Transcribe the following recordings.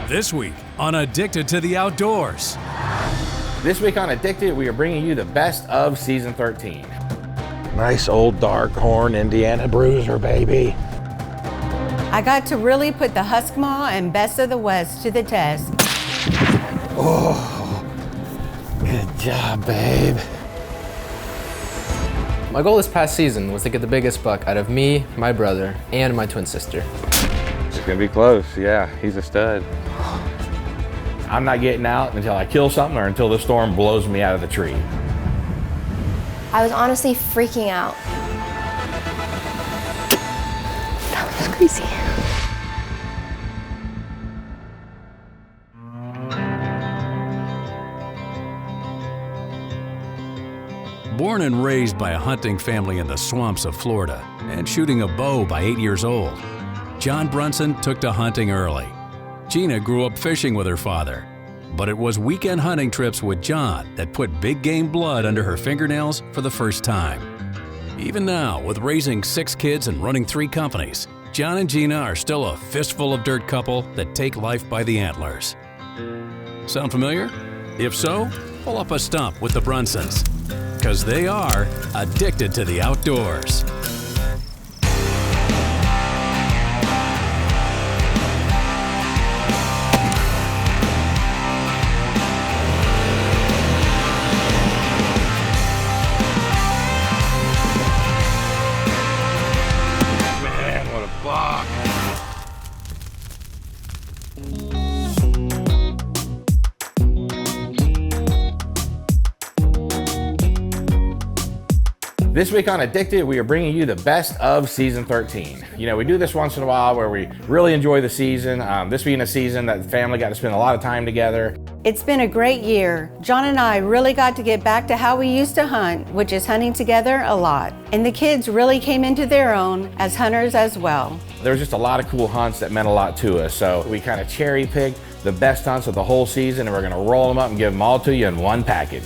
This week on Addicted to the Outdoors. This week on Addicted, we are bringing you the best of season 13. Nice old dark horn Indiana bruiser, baby. I got to really put the Huskmaw and Best of the West to the test. Oh, good job, babe. My goal this past season was to get the biggest buck out of me, my brother, and my twin sister. It's gonna be close, yeah, he's a stud. I'm not getting out until I kill something or until the storm blows me out of the tree. I was honestly freaking out. That was crazy. Born and raised by a hunting family in the swamps of Florida and shooting a bow by 8 years old, John Brunson took to hunting early. Gina grew up fishing with her father, but it was weekend hunting trips with John that put big game blood under her fingernails for the first time. Even now, with raising 6 kids and running 3 companies, John and Gina are still a fistful of dirt couple that take life by the antlers. Sound familiar? If so, pull up a stump with the Brunsons, because they are addicted to the outdoors. Man, what a buck. This week on Addicted, we are bringing you the best of season 13. You know, we do this once in a while where we really enjoy the season. This being a season that the family got to spend a lot of time together. It's been a great year. John and I really got to get back to how we used to hunt, which is hunting together a lot. And the kids really came into their own as hunters as well. There was just a lot of cool hunts that meant a lot to us. So we kind of cherry picked the best hunts of the whole season, and we're gonna roll them up and give them all to you in one package.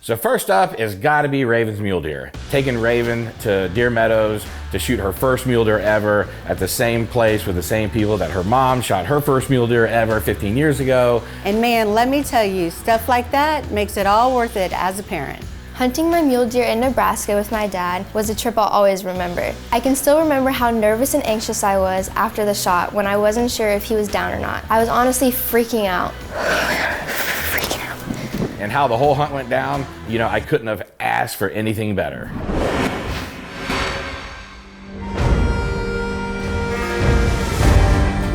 So first up is gotta be Raven's mule deer. Taking Raven to Deer Meadows to shoot her first mule deer ever at the same place with the same people that her mom shot her first mule deer ever 15 years ago. And man, let me tell you, stuff like that makes it all worth it as a parent. Hunting my mule deer in Nebraska with my dad was a trip I'll always remember. I can still remember how nervous and anxious I was after the shot when I wasn't sure if he was down or not. I was honestly freaking out. And how the whole hunt went down, you know, I couldn't have asked for anything better.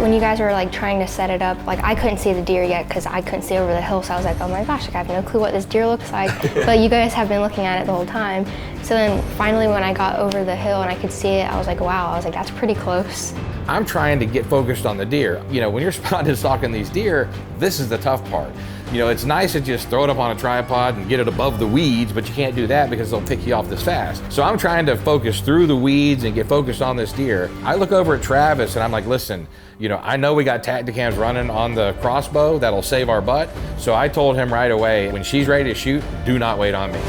When you guys were like trying to set it up, like I couldn't see the deer yet because I couldn't see over the hill, so I was like, oh my gosh, like, I have no clue what this deer looks like. But you guys have been looking at it the whole time. So then finally when I got over the hill and I could see it, I was like, wow, I was like, that's pretty close. I'm trying to get focused on the deer. You know, when you're spot-and-stalking these deer, this is the tough part. You know, it's nice to just throw it up on a tripod and get it above the weeds, but you can't do that because they'll pick you off this fast. So I'm trying to focus through the weeds and get focused on this deer. I look over at Travis and I'm like, listen, you know, I know we got Tacticams running on the crossbow that'll save our butt. So I told him right away, when she's ready to shoot, do not wait on me.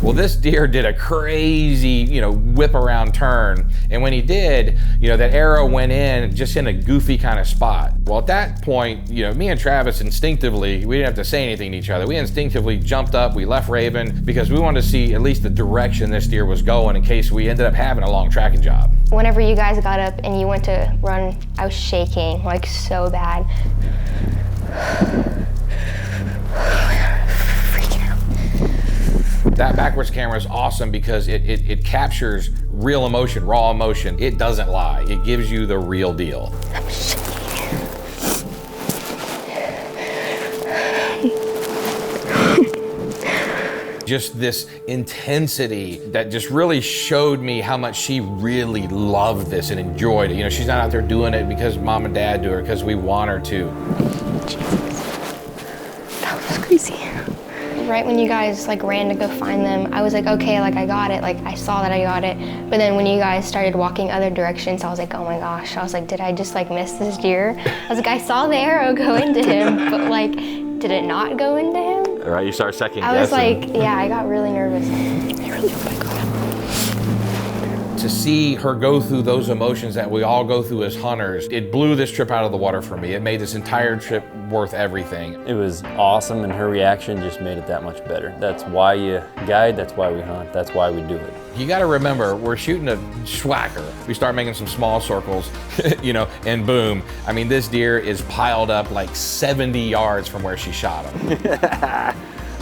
Well, this deer did a crazy, you know, whip around turn. And when he did, you know, that arrow went in just in a goofy kind of spot. Well, at that point, you know, me and Travis instinctively, we didn't have to say anything to each other. We instinctively jumped up, we left Raven because we wanted to see at least the direction this deer was going in case we ended up having a long tracking job. Whenever you guys got up and you went to run, I was shaking like so bad. That backwards camera is awesome because it captures real emotion, raw emotion. It doesn't lie. It gives you the real deal. I'm shaking. Just this intensity that just really showed me how much she really loved this and enjoyed it. You know, she's not out there doing it because mom and dad do it, because we want her to. Jesus. That was crazy. Right when you guys like ran to go find them, I was like, okay, like I got it. Like I saw that I got it. But then when you guys started walking other directions, I was like, oh my gosh. I was like, did I just like miss this deer? I was like, I saw the arrow go into him, but like, did it not go into him? All right, you start second guessing. I was like, yeah, I got really nervous. I really hope I got him. To see her go through those emotions that we all go through as hunters, it blew this trip out of the water for me. It made this entire trip worth everything. It was awesome, and her reaction just made it that much better. That's why you guide, that's why we hunt, that's why we do it. You gotta remember, we're shooting a schwacker. We start making some small circles, you know, and boom. I mean, this deer is piled up like 70 yards from where she shot him.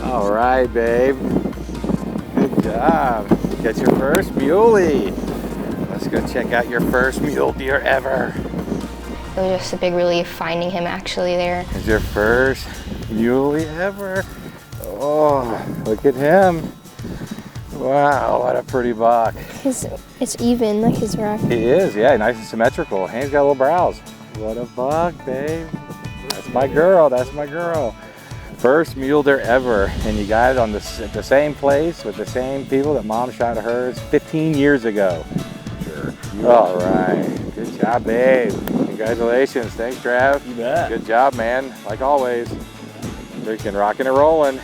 All right, babe. Good job. You got your first muley. Let's go check out your first mule deer ever. It was just a big relief finding him actually there. It's your first muley ever. Oh, look at him. Wow, what a pretty buck. It's even, like his rack. He is, yeah, nice and symmetrical. And he's got little brows. What a buck, babe. That's my girl, that's my girl. First mule deer ever, and you got it on the same place with the same people that mom shot hers 15 years ago. Sure. All right, good job, babe. Congratulations, thanks, Trav. You bet. Good job, man, like always. Freaking rocking and rolling.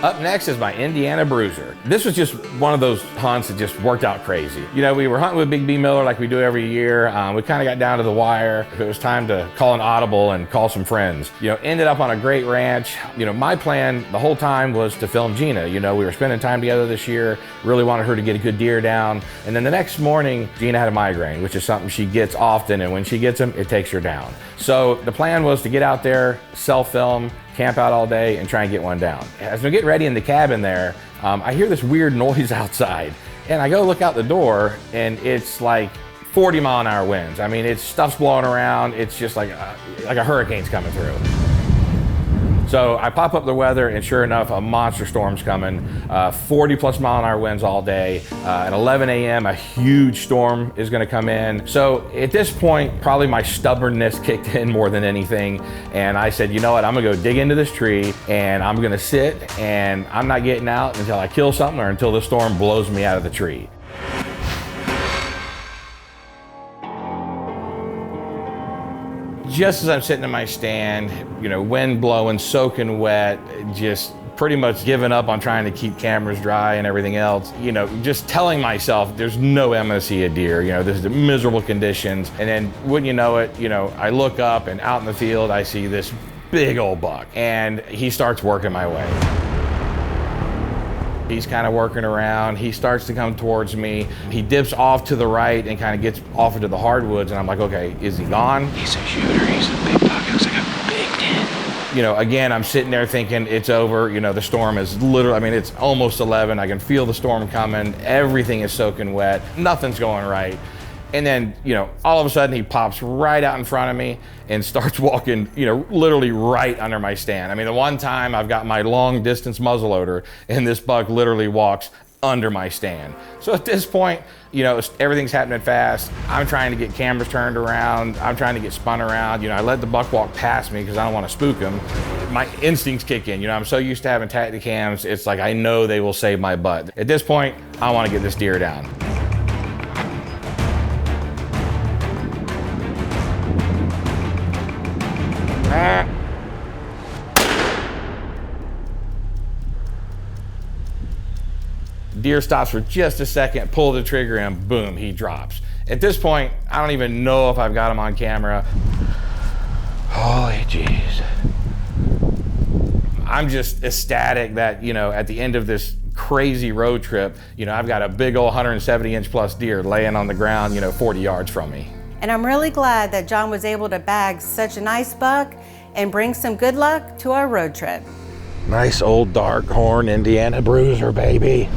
Up next is my Indiana bruiser. This was just one of those hunts that just worked out crazy. You know, we were hunting with Big B Miller like we do every year. We kind of got down to the wire. It was time to call an audible and call some friends. You know, ended up on a great ranch. You know, my plan the whole time was to film Gina. You know, we were spending time together this year, really wanted her to get a good deer down. And then the next morning, Gina had a migraine, which is something she gets often, and when she gets them, it takes her down. So the plan was to get out there, self-film, camp out all day, and try and get one down. As we get ready in the cabin there, I hear this weird noise outside, and I go look out the door, and it's like 40-mile-an-hour winds. I mean, stuff's blowing around. It's just like a hurricane's coming through. So I pop up the weather, and sure enough, a monster storm's coming. 40-plus-mile-an-hour winds all day. At 11 a.m., a huge storm is going to come in. So at this point, probably my stubbornness kicked in more than anything. And I said, you know what, I'm going to go dig into this tree, and I'm going to sit, and I'm not getting out until I kill something or until the storm blows me out of the tree. Just as I'm sitting in my stand, you know, wind blowing, soaking wet, just pretty much giving up on trying to keep cameras dry and everything else, you know, just telling myself there's no way I'm gonna see a deer, you know, this is the miserable conditions. And then wouldn't you know it, you know, I look up and out in the field, I see this big old buck, and he starts working my way. He's kind of working around. He starts to come towards me. He dips off to the right and kind of gets off into the hardwoods, and I'm like, okay, is he gone? He's a shooter. He's a big buck. Looks like a big 10. You know, again, I'm sitting there thinking it's over. You know, the storm is literally, I mean, it's almost 11. I can feel the storm coming. Everything is soaking wet. Nothing's going right. And then, you know, all of a sudden he pops right out in front of me and starts walking, you know, literally right under my stand. I mean, the one time I've got my long distance muzzleloader and this buck literally walks under my stand. So at this point, you know, everything's happening fast. I'm trying to get cameras turned around. I'm trying to get spun around. You know, I let the buck walk past me because I don't want to spook him. My instincts kick in. You know, I'm so used to having Tacticams. It's like, I know they will save my butt. At this point, I want to get this deer down. Deer stops for just a second, pull the trigger, and boom, he drops. At this point, I don't even know if I've got him on camera. Holy jeez. I'm just ecstatic that, you know, at the end of this crazy road trip, you know, I've got a big old 170-inch plus deer laying on the ground, you know, 40 yards from me. And I'm really glad that John was able to bag such a nice buck and bring some good luck to our road trip. Nice old dark horn Indiana bruiser, baby.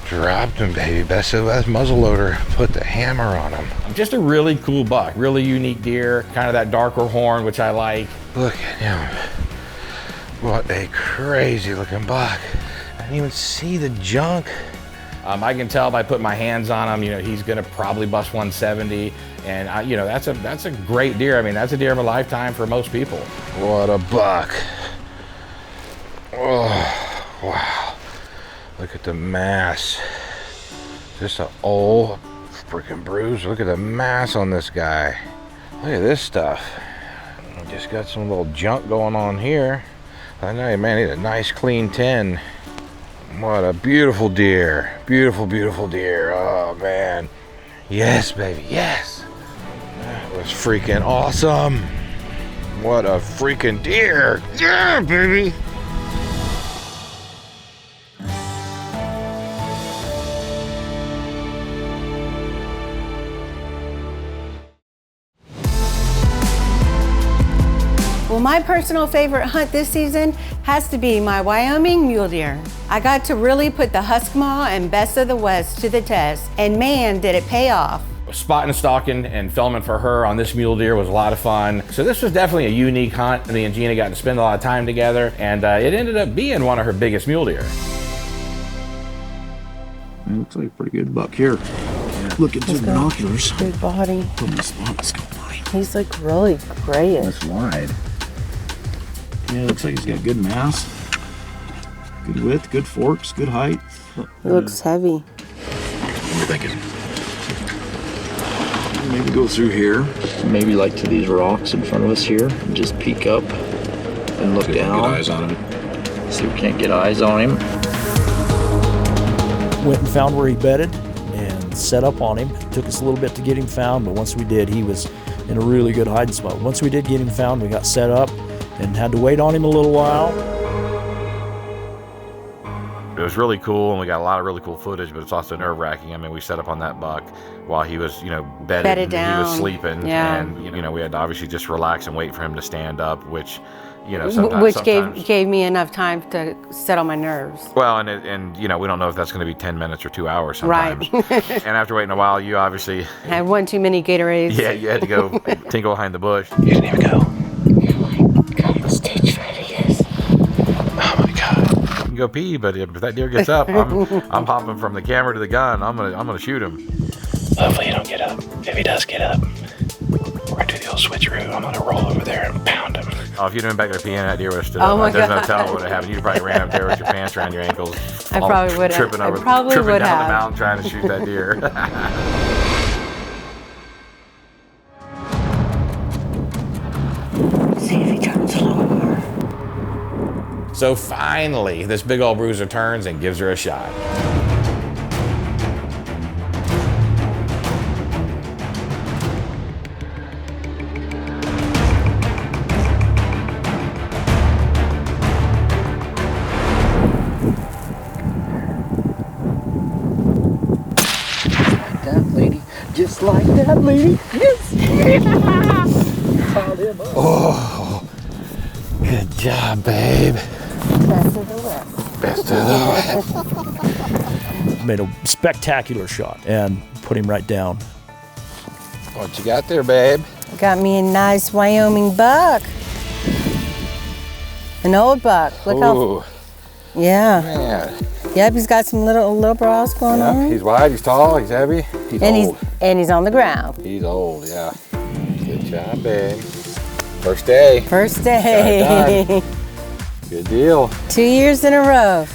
Dropped him, baby. Best of West muzzleloader. Put the hammer on him. Just a really cool buck. Really unique deer. Kind of that darker horn, which I like. Look at him. What a crazy looking buck. I didn't even see the junk. I can tell by putting my hands on him, you know, he's gonna probably bust 170. And you know, that's a great deer. I mean, that's a deer of a lifetime for most people. What a buck. Oh, wow. Look at the mass. Just an old freaking bruiser. Look at the mass on this guy. Look at this stuff. We just got some little junk going on here. I know, man, he's a nice clean 10. What a beautiful deer. Beautiful, beautiful deer. Oh, man. Yes, baby, yes. That was freaking awesome. What a freaking deer. Yeah, baby. Well, my personal favorite hunt this season has to be my Wyoming mule deer. I got to really put the Huskmaw and Best of the West to the test, and man, did it pay off. Spot and stalking and filming for her on this mule deer was a lot of fun. So this was definitely a unique hunt. Me and Gina got to spend a lot of time together, and it ended up being one of her biggest mule deer. It looks like a pretty good buck here. Yeah. Look at the binoculars. Big body. Put him in the spot-and-stalk on him. He's like really grayish. That's wide. Yeah, looks like he's got good mass, good width, good forks, good height. He looks heavy. I'm thinking maybe go through here, maybe like to these rocks in front of us here, and just peek up and look down. Get eyes on him. See if we can't get eyes on him. Went and found where he bedded and set up on him. It took us a little bit to get him found, but once we did, he was in a really good hiding spot. Once we did get him found, we got set up and had to wait on him a little while. It was really cool, and we got a lot of really cool footage, but it's also nerve-wracking. I mean, we set up on that buck while he was, you know, bedded down. He was sleeping, and you know, we had to obviously just relax and wait for him to stand up, which, you know, sometimes gave me enough time to settle my nerves. Well, and you know, we don't know if that's going to be 10 minutes or 2 hours sometimes. Right. And after waiting a while, you obviously had one too many Gatorades. Yeah, you had to go tinkle behind the bush. You didn't even go. Stitch ready is. Oh my God! You can go pee, but if that deer gets up, I'm popping from the camera to the gun. I'm gonna shoot him. Hopefully he don't get up. If he does get up, we're gonna do the old switcheroo. I'm gonna roll over there and pound him. Oh, if you'd been back there peeing, that deer would have stood up. There's no telling what would have happened. You'd probably ran up there with your pants around your ankles. I probably would have. Tripping down the mountain trying to shoot that deer. See if he turns a little more. So finally, this big old bruiser turns and gives her a shot. Like that, lady. Just like that, lady. Yes. Oh, good job, babe. Best of the West. Best of the West. Made a spectacular shot and put him right down. What you got there, babe? Got me a nice Wyoming buck. An old buck. Look Ooh, how. Yeah. man. Yep, he's got some little brows going on. He's wide, he's tall, he's heavy, he's old. He's on the ground. He's old, yeah. Good job, babe. First day. First day. Good deal. 2 years in a row.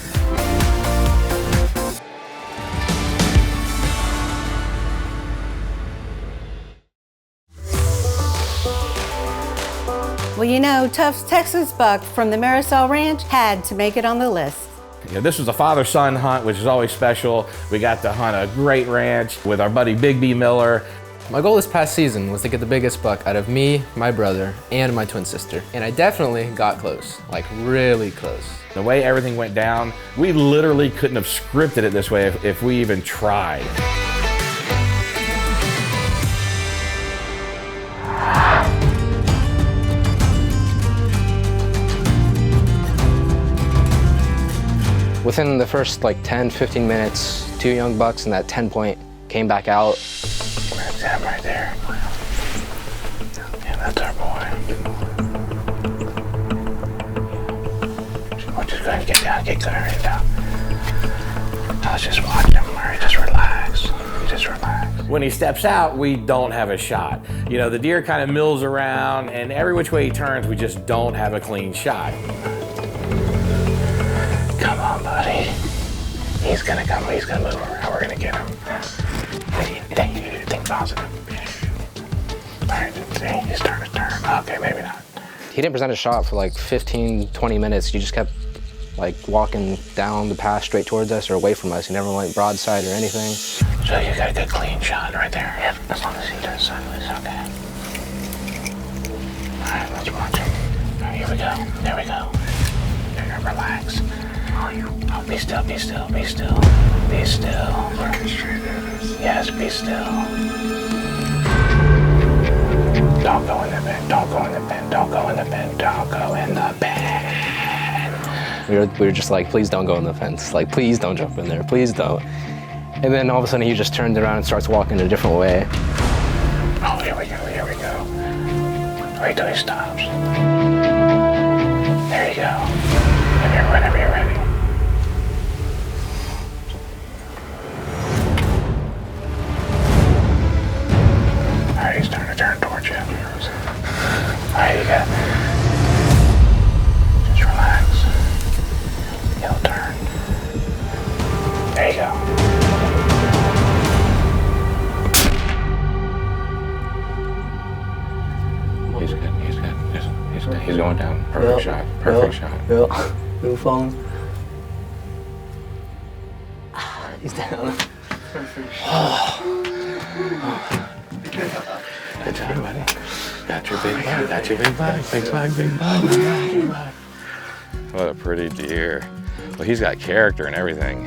Well, you know, Tufts Texas buck from the Marisol Ranch had to make it on the list. You know, this was a father-son hunt, which is always special. We got to hunt a great ranch with our buddy Big B Miller. My goal this past season was to get the biggest buck out of me, my brother, and my twin sister. And I definitely got close, like really close. The way everything went down, we literally couldn't have scripted it this way if we even tried. Within the first like 10, 15 minutes, 2 young bucks, and that 10 point came back out. That's him right there. Yeah, that's our boy. We're just going to get down, get clear down. Let's just watch him. All right, just relax. Just relax. When he steps out, we don't have a shot. You know, the deer kind of mills around, and every which way he turns, we just don't have a clean shot. Come on, buddy. He's gonna come. He's gonna move around. We're gonna get him. Think positive. All right, see, he's starting to turn. Okay, maybe not. He didn't present a shot for like 15, 20 minutes. He just kept like walking down the path straight towards us or away from us. He never went broadside or anything. So you got a good clean shot right there. Yep, as long as he does sideways, okay. All right, let's watch him. All right, here we go. There we go. You're gonna relax. Oh, be still, be still, be still. Be still. Looking straight at us. Yes, be still. Don't go in the pen, don't go in the pen, don't go in the pen, don't go in the pen. We were just like, please don't go in the fence. Like, please don't jump in there, please don't. And then all of a sudden he just turns around and starts walking a different way. Oh, here we go, here we go. Wait till he stops. There you go. Whenever you're ready. All right, he's starting to turn towards you. All right, you got. Just relax. He'll turn. There you go. He's good. He's good. He's going down. Perfect shot. Perfect shot. Yep. We're falling. He's down. Good job, buddy. Got your big bug. Got your big bug. Big bug. Big bug. What a pretty deer. Well, he's got character and everything.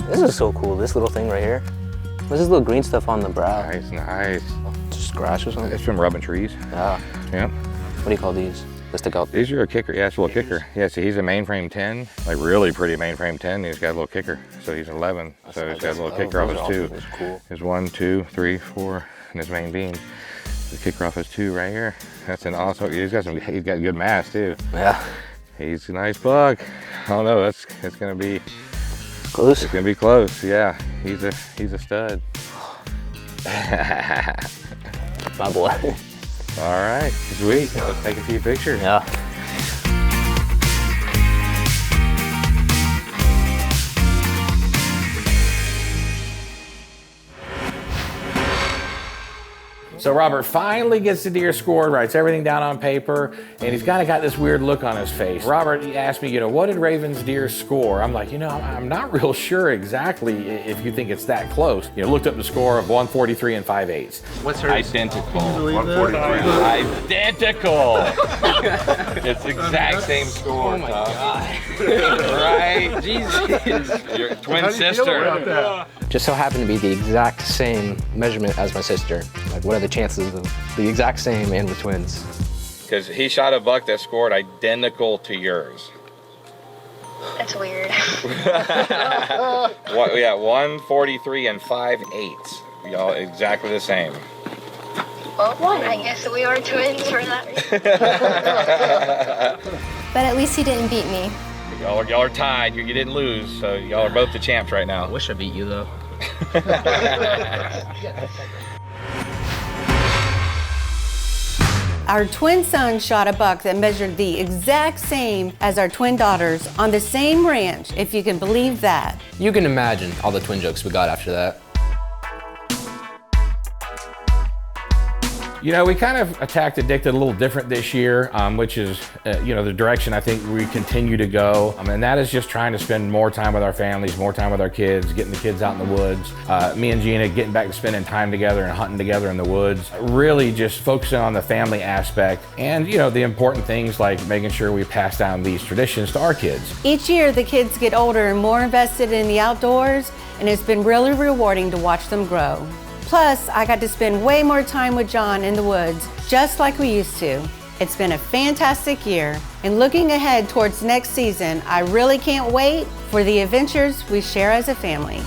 This is so cool, this little thing right here. What's this little green stuff on the brow? Nice, nice. Just scratch or something? It's from rubbing trees. Yeah. Yep. What do you call these? They stick out? These are a kicker. Yeah, it's a little kicker. Yeah, see, he's a mainframe 10, like really pretty mainframe 10. He's got a little kicker. So he's 11. So he's got a little kicker off his 2. That's cool. His 1, 2, 3, 4, and his main beam. The kicker off his 2 right here. That's an awesome. He's got good mass too. Yeah. He's a nice buck. I don't know. It's gonna be close. It's gonna be close. Yeah. He's a stud. My boy. All right. Sweet. Let's take a few pictures. Yeah. So Robert finally gets the deer scored, writes everything down on paper, and he's kind of got this weird look on his face. Robert asked me, what did Raven's deer score? I'm like, I'm not real sure exactly if you think it's that close. Looked up the score of 143 and 5/8. What's her? Identical. 143. Identical. It's the exact same score. Oh my God. Right? Jesus. Your twin sister. Just so happened to be the exact same measurement as my sister. Like, what are the chances of the exact same and we're twins? Because he shot a buck that scored identical to yours. That's weird. Yeah, 143 and 5/8. Y'all exactly the same. Well, I guess we are twins for that reason. But at least he didn't beat me. Y'all are tied. You didn't lose, so y'all are both the champs right now. I wish I beat you though. Our twin son shot a buck that measured the exact same as our twin daughters on the same ranch, if you can believe that. You can imagine all the twin jokes we got after that. We kind of attacked Addicted a little different this year, which is, the direction I think we continue to go. And that is just trying to spend more time with our families, more time with our kids, getting the kids out in the woods. Me and Gina getting back to spending time together and hunting together in the woods. Really just focusing on the family aspect and, the important things like making sure we pass down these traditions to our kids. Each year, the kids get older and more invested in the outdoors, and it's been really rewarding to watch them grow. Plus, I got to spend way more time with John in the woods, just like we used to. It's been a fantastic year, And looking ahead towards next season, I really can't wait for the adventures we share as a family.